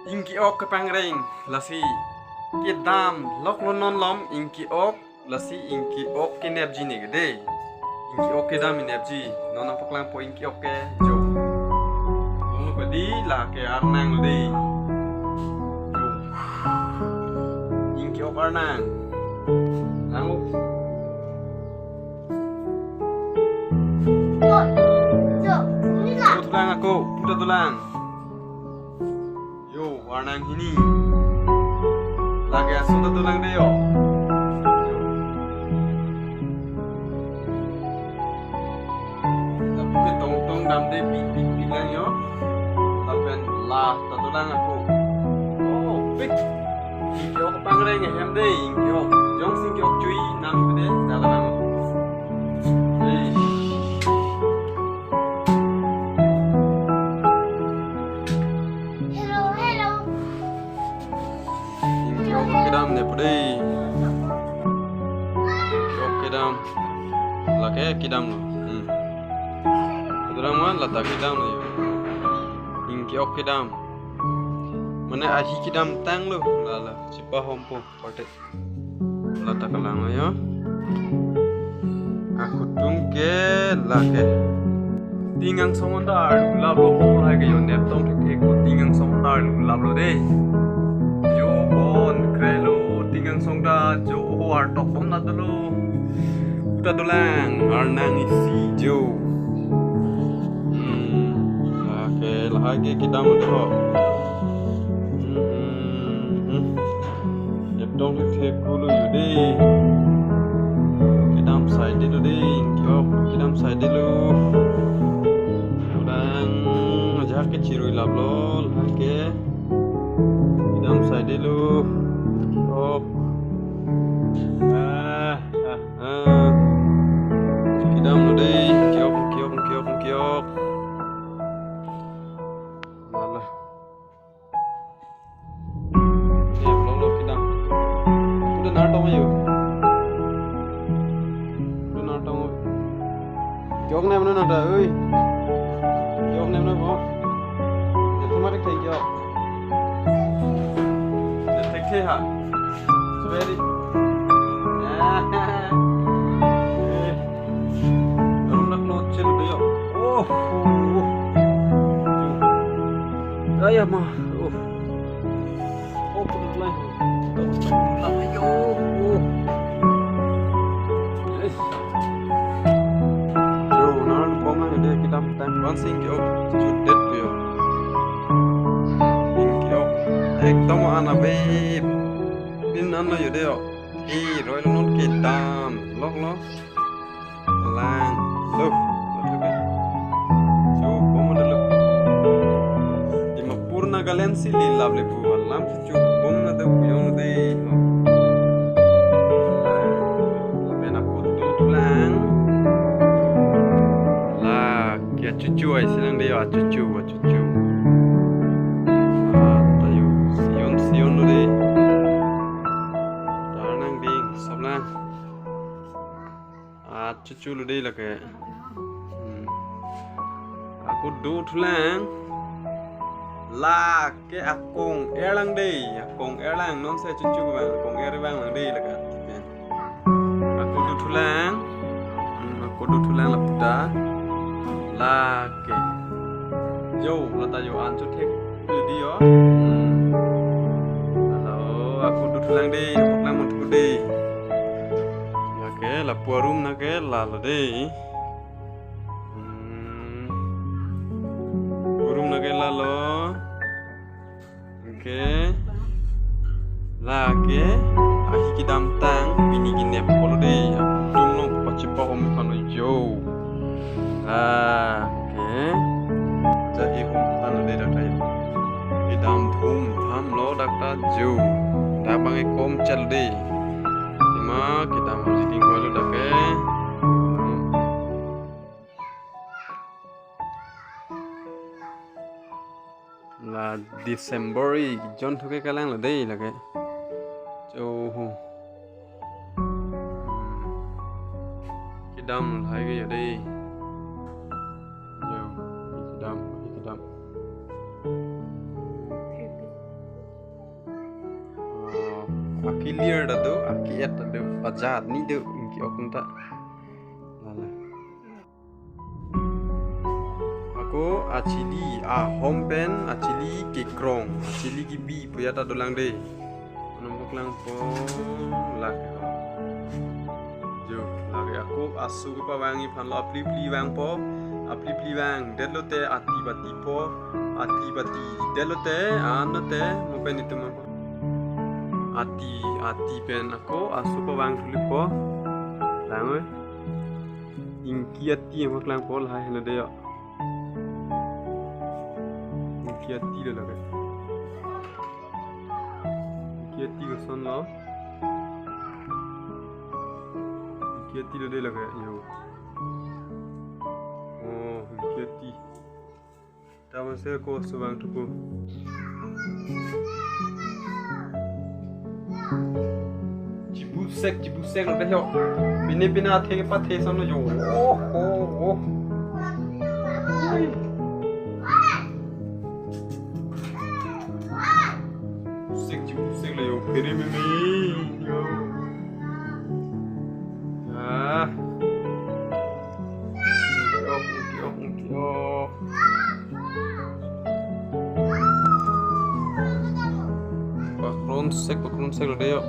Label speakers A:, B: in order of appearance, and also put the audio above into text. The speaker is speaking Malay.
A: Inki ok kepangreng lasi kidam lok lonon lom inki ok lasi inki ok kinebji ne gede inki ok kedam inebji nona paklang po inki ok ke jo unu kadi la ke arnang de jo inki ok arnang langu tulang aku udah tulang yo arnang ini lagi sudah tulang deh yo tapi tong dam deh bilang yo tapi lah tulang aku oh big inki ok pangreng hem deh inki ok jong sing ok cuy nam deh dalam aku Kidam ne pudi kidam la ke kidam no kidam man la ta kidam no inki ok kidam mane ahi kidam tang lo la cipa hompo pate la ta kalang yo aku tungke la ke tingang somondar lablo ho hai ke yo nep tong thek ko tingang somondar lablo de krelo tingang songda jo war tok bom na dulu udah dulang arnang isi jo oke lagi kita mau doh dong thek kulu yude kidam side dulu deh kidam side dulu orang aja ke cirui lablol lagi kidam side dulu oh kidam lo deh kiok malah ya lo kidam udah natong ayo udah natong kiok nem mana nada oi kiok nem mana boh ya kemarin kayak kiok tek ha Ready? Nak nocil dia. Oh. Ayah mah. Oh, pelan. Ayo. Yo, nan bonga dia kita dancing yo. Judet yo. Yo. Ekdom ana babe. Pin ăn nó vậy đấy rồi nó kẹt tam lóc lang lục so bom ada lục di mapurna kalian sih lilap lebu lam cucu bom ada yang deh tapi nak kutu tulang lah kia cucu ay silang dia cucu tayo sion lo deh cucu lu deh lah kayak aku tulang lah ke akong erlang non saya cucu bang akong bang lang deh lah kan aku tulang lah puta lah ke yo lah tayo ancu tek dia halo aku tulang deh paklang montu deh la puarum na ke la de puarum na ke la lo oke la ke ahi kidam tang bini gine polo de tung no pachipa om pano jo oke jahi om pano de dakta kidam thum tham lo dakta jo da bange kom chal de kita mau jadi golu dake là December John thu cái lang là đây là cái châu cái đâm thấy cái ở đây châu cái đâm Aki lir dadu, aki et dadu, pajat ni du inki ok nta. Lala. Aku acili hompen acili kikrong, acili gibi puyata dolang de. Nombok lang po lagi. Jo, lagi aku asu pa wangi phan lo pli wang po, pli wang delote ati bati po, ati bati delote anote mo pen itu mo. Ati pen aku asu pa wang tuli po. Lang inki ati mo lang po lah hena de yo. Inki ati le lagi. Inki ati ko son lo. Inki ati le de lagi yo. Oh, inki ati. Taman saya ko asu wang tu po. Jibusek lo behyo. Bina the pa the son lo yo. Oh. Jibusek lo yo. Kere me yo. Ah. Yo. Bakron sek lo de yo.